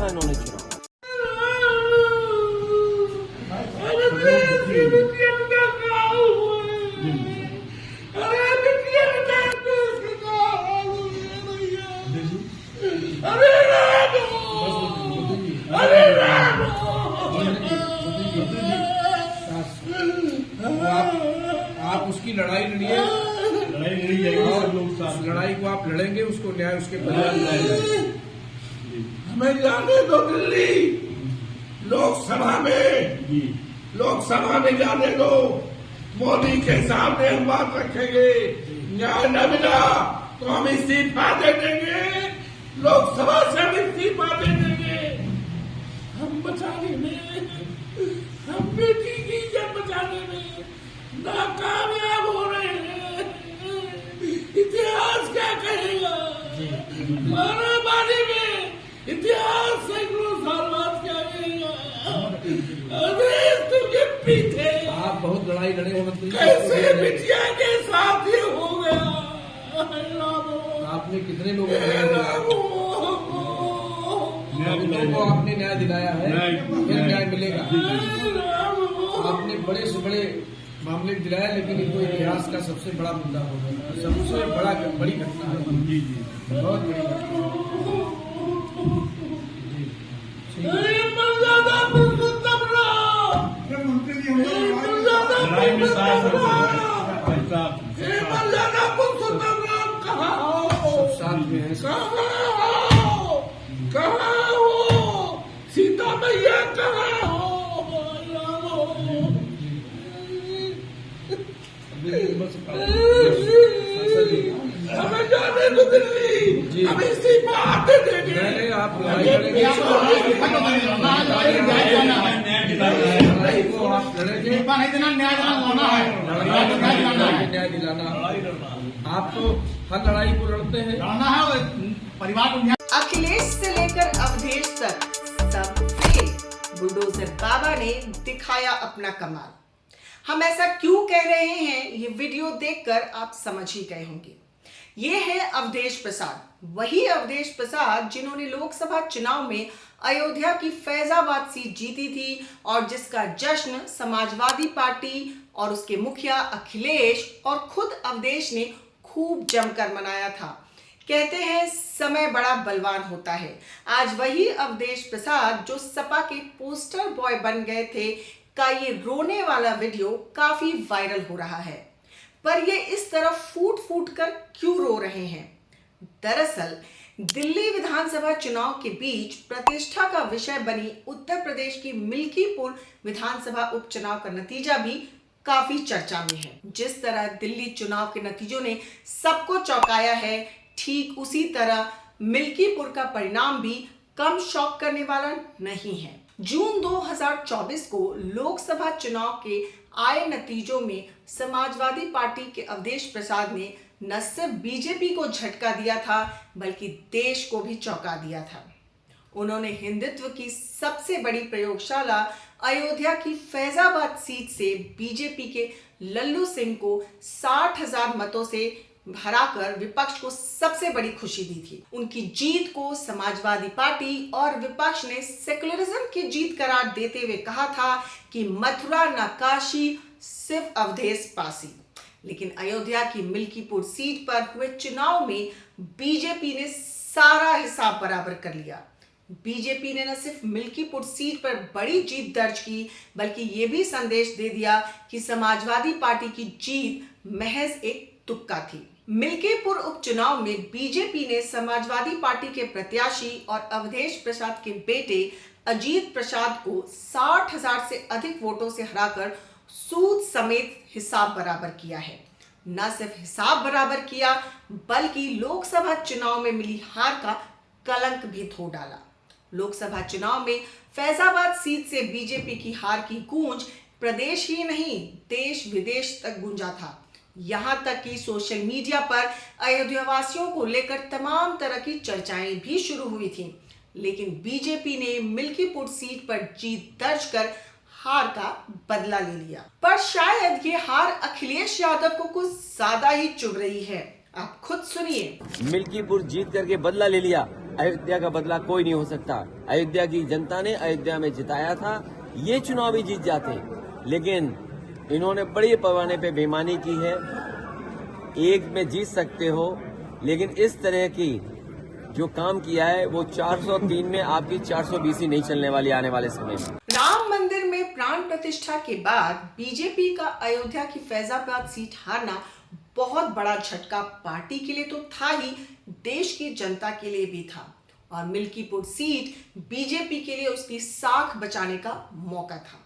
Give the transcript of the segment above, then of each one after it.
था इन्होंने चुनाव। आप उसकी लड़ाई लड़िए, लड़ाई लड़ी जाएगी, सब लोग साथ लड़ाई को आप लड़ेंगे, उसको न्याय उसके परिवार मिलेगा। हमें जाने दो दिल्ली लोकसभा में जाने दो। मोदी के सामने हम बात रखेंगे, न्याय न मिला तो हम इस्तीफा दे देंगे, लोकसभा से हम इस्तीफा दे देंगे। हम बचाने में, हम बेटी की इज्जत बचाने में नाकामयाब हो रहे हैं। इतिहास क्या कहेगा? मारामारी में इतिहास सैकड़ों साल बाद क्या कहेगा? तुझे पीछे आप बहुत लड़ाई लड़े हैं मंत्री, कैसे बिटिया के साथ ये हो गया? आपने कितने लोगों को आपने न्याय दिलाया है, फिर न्याय मिलेगा। आपने बड़े से बड़े मामले दिलाया, लेकिन इनको इतिहास का सबसे बड़ा मुद्दा हो गया, सबसे बड़ी घटना है, बहुत बड़ी घटना। कहाँ हो सीता मैया, कहाँ हो? हमें जाने दो दिल्ली, हम इस्तीफा दे देंगे। आप न्याय दिलाना, आप तो हर लड़ाई को लड़ते हैं, लड़ना है परिवार को न्याय। अखिलेश से लेकर अवधेश तक सब फेल। बुलडोजर बाबा ने दिखाया अपना कमाल। हम ऐसा क्यों कह रहे हैं, ये वीडियो देखकर आप समझ ही गए होंगे। ये है अवधेश प्रसाद, वही अवधेश प्रसाद जिन्होंने लोकसभा चुनाव में अयोध्या की फैजाबाद सीट जीती थी और जिसका जश्न समाजवादी पार्टी और उसके मुखिया अखिलेश और खुद अवधेश ने खूब जमकर मनाया था। कहते हैं समय बड़ा बलवान होता है। आज वही अवधेश प्रसाद जो सपा के पोस्टर बॉय बन गए थे का ये रोने वाला वीडियो काफी वायरल हो रहा है। पर ये इस तरह फूट फूट कर क्यों रो रहे हैं? दरअसल दिल्ली विधानसभा चुनाव के बीच प्रतिष्ठा का विषय बनी उत्तर प्रदेश की मिल्कीपुर विधानसभा उपचुनाव का नतीजा भी काफी चर्चा में है। जिस तरह दिल्ली चुनाव के नतीजों ने सबको चौंकाया है, ठीक उसी तरह मिल्कीपुर का परिणाम भी कम शॉक करने वाला नहीं है। जून 2024 को लोकसभा चुनाव के आए नतीजों में समाजवादी पार्टी के अवधेश प्रसाद ने न सिर्फ बीजेपी को झटका दिया था बल्कि देश को भी चौंका दिया था। उन्होंने हिंदुत्व की सबसे बड़ी प्रयोगशाला अयोध्या की फैजाबाद सीट से बीजेपी के लल्लू सिंह को 60,000 मतों से हराकर विपक्ष को सबसे बड़ी खुशी दी थी। उनकी जीत को समाजवादी पार्टी और विपक्ष ने सेकुलरिज्म की जीत करार देते हुए कहा था कि मथुरा न काशी, सिर्फ अवधेश पासी। लेकिन अयोध्या की मिल्कीपुर सीट पर हुए चुनाव में बीजेपी ने सारा हिसाब बराबर कर लिया। बीजेपी ने न सिर्फ मिल्कीपुर सीट पर बड़ी जीत दर्ज की बल्कि ये भी संदेश दे दिया कि समाजवादी पार्टी की जीत महज एक तुक्का थी। मिल्कीपुर उपचुनाव में बीजेपी ने समाजवादी पार्टी के प्रत्याशी और अवधेश प्रसाद के बेटे अजीत प्रसाद को 60,000 से अधिक वोटों से हराकर सूद समेत हिसाब बराबर किया है। न सिर्फ हिसाब बराबर किया बल्कि लोकसभा चुनाव में मिली हार का कलंक भी धो डाला। लोकसभा चुनाव में फैजाबाद सीट से बीजेपी की हार की गूंज प्रदेश ही नहीं देश विदेश तक गूंजा था। यहाँ तक कि सोशल मीडिया पर अयोध्या वासियों को लेकर तमाम तरह की चर्चाएं भी शुरू हुई थी। लेकिन बीजेपी ने मिल्कीपुर सीट पर जीत दर्ज कर हार का बदला ले लिया। पर शायद ये हार अखिलेश यादव को कुछ ज्यादा ही चुभ रही है। आप खुद सुनिए। मिल्कीपुर जीत करके बदला ले लिया, अयोध्या का बदला कोई नहीं हो सकता। अयोध्या की जनता ने अयोध्या में जिताया था, ये चुनाव भी जीत जाते, लेकिन इन्होंने बड़े पैमाने पे बेईमानी की है। एक में जीत सकते हो, लेकिन इस तरह की जो काम किया है वो 403 में आपकी 420 ही नहीं चलने वाली आने वाले समय में। राम मंदिर में प्राण प्रतिष्ठा के बाद बीजेपी का अयोध्या की फैजाबाद सीट हारना बहुत बड़ा झटका पार्टी के लिए तो था ही, देश की जनता के लिए भी था। और मिल्कीपुर सीट बीजेपी के लिए उसकी साख बचाने का मौका था।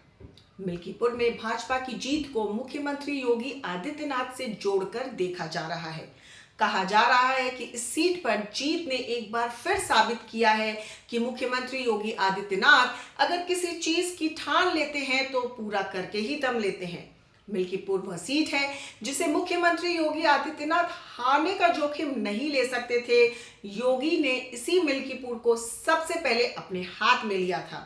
मिल्कीपुर में भाजपा की जीत को मुख्यमंत्री योगी आदित्यनाथ से जोड़कर देखा जा रहा है। कहा जा रहा है कि इस सीट पर जीत ने एक बार फिर साबित किया है कि मुख्यमंत्री योगी आदित्यनाथ अगर किसी चीज की ठान लेते हैं तो पूरा करके ही दम लेते हैं। मिल्कीपुर वह सीट है जिसे मुख्यमंत्री योगी आदित्यनाथ हारने का जोखिम नहीं ले सकते थे। योगी ने इसी मिल्कीपुर को सबसे पहले अपने हाथ में लिया था,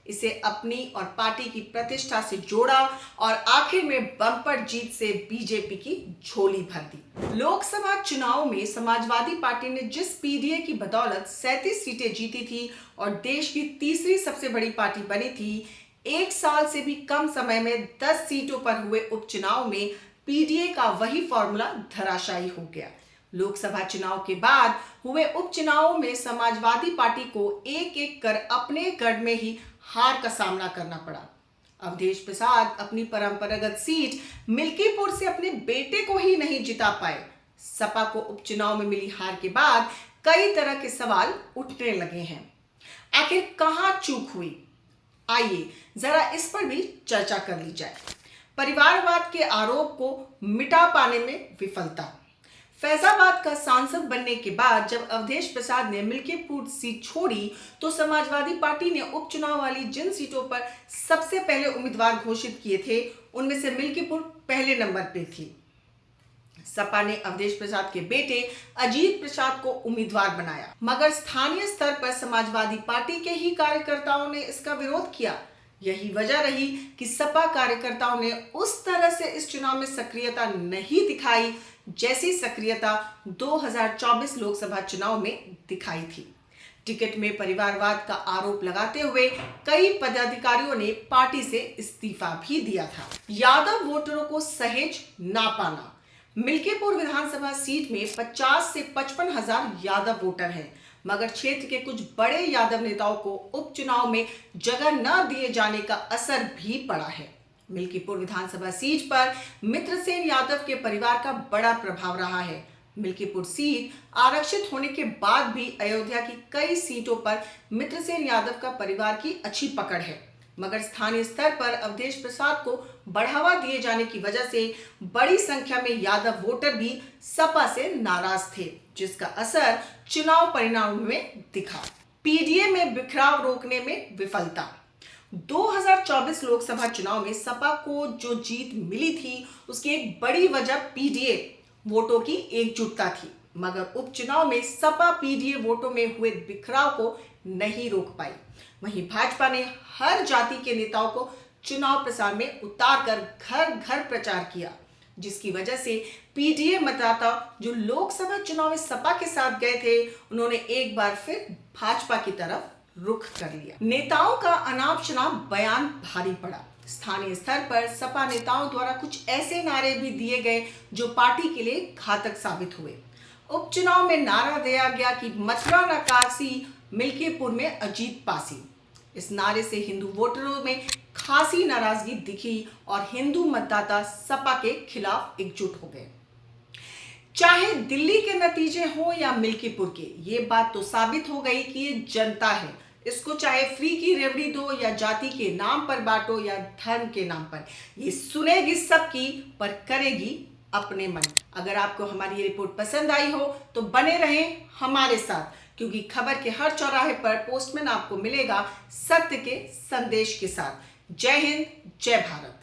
इसे अपनी और पार्टी की प्रतिष्ठा से जोड़ा और आखिर में बम्पर जीत से बीजेपी की झोली भर दी। लोकसभा चुनाव में समाजवादी पार्टी ने जिस पीडीए की बदौलत 37 सीटें जीती थी और देश की तीसरी सबसे बड़ी पार्टी बनी थी, एक साल से भी कम समय में 10 सीटों पर हुए उपचुनाव में पीडीए का वही फॉर्मूला धराशायी हो गया। लोकसभा चुनाव के बाद हुए उपचुनावों में समाजवादी पार्टी को एक एक कर अपने गढ़ में ही हार का सामना करना पड़ा। अवधेश प्रसाद अपनी परंपरागत सीट मिल्कीपुर से अपने बेटे को ही नहीं जिता पाए। सपा को उपचुनाव में मिली हार के बाद कई तरह के सवाल उठने लगे हैं। आखिर कहां चूक हुई, आइए जरा इस पर भी चर्चा कर ली जाए। परिवारवाद के आरोप को मिटा पाने में विफलता। फैजाबाद का सांसद बनने के बाद जब अवधेश प्रसाद ने मिल्कीपुर सीट छोड़ी तो समाजवादी पार्टी ने उपचुनाव वाली जिन सीटों पर सबसे पहले उम्मीदवार घोषित किए थे उनमें से मिल्कीपुर पहले नंबर पे थी। सपा ने अवधेश प्रसाद के बेटे अजीत प्रसाद को उम्मीदवार बनाया, मगर स्थानीय स्तर पर समाजवादी पार्टी के ही कार्यकर्ताओं ने इसका विरोध किया। यही वजह रही कि सपा कार्यकर्ताओं ने उस तरह से इस चुनाव में सक्रियता नहीं दिखाई जैसी सक्रियता 2024 लोकसभा चुनाव में दिखाई थी। टिकट में परिवारवाद का आरोप लगाते हुए कई पदाधिकारियों ने पार्टी से इस्तीफा भी दिया था। यादव वोटरों को सहेज ना पाना। मिल्कीपुर विधानसभा सीट में 50 से 55 हजार यादव वोटर हैं, मगर क्षेत्र के कुछ बड़े यादव नेताओं को उपचुनाव में जगह न दिए जाने का असर भी पड़ा है। मिल्कीपुर विधानसभा सीट पर मित्रसेन यादव के परिवार का बड़ा प्रभाव रहा है। मिल्कीपुर सीट आरक्षित होने के बाद भी अयोध्या की कई सीटों पर मित्रसेन यादव का परिवार की अच्छी पकड़ है, मगर स्थानीय स्तर पर अवधेश प्रसाद को बढ़ावा दिए जाने की वजह से बड़ी संख्या में यादव वोटर भी सपा से नाराज थे, जिसका असर चुनाव परिणाम में दिखा। पीडीए में बिखराव रोकने में विफलता। 2024 लोकसभा चुनाव में सपा को जो जीत मिली थी उसकी एक बड़ी वजह पीडीए वोटों की एकजुटता थी, मगर उपचुनाव में सपा पीडीए वोटों में हुए बिखराव को नहीं रोक पाई। वहीं भाजपा ने हर जाति के नेताओं को चुनाव प्रचार में उतारकर घर घर प्रचार किया, जिसकी वजह से पीडीए मतदाता जो लोकसभा चुनाव में सपा के साथ गए थे उन्होंने एक बार फिर भाजपा की तरफ रुख कर लिया। नेताओं का अनाप शनाप बयान भारी पड़ा। स्थानीय स्तर पर सपा नेताओं द्वारा कुछ ऐसे नारे भी दिए गए जो पार्टी के लिए घातक साबित हुए। उपचुनाव में नारा दिया गया कि मथुरा न काशी, मिल्कीपुर में अजीत पासी। इस नारे से हिंदू वोटरों में खासी नाराजगी दिखी और हिंदू मतदाता सपा के खिलाफ एकजुट हो गए। चाहे दिल्ली के नतीजे हो या मिल्कीपुर के, ये बात तो साबित हो गई कि ये जनता है। इसको चाहे फ्री की रेवड़ी दो या जाति के नाम पर बांटो या धर्म के नाम पर, ये सुनेगी सबकी पर करेगी अपने मन। अगर आपको हमारी ये रिपोर्ट पसंद आई हो तो बने रहें हमारे साथ, क्योंकि खबर के हर चौराहे पर पोस्टमैन आपको मिलेगा सत्य के संदेश के साथ। जय हिंद, जय भारत।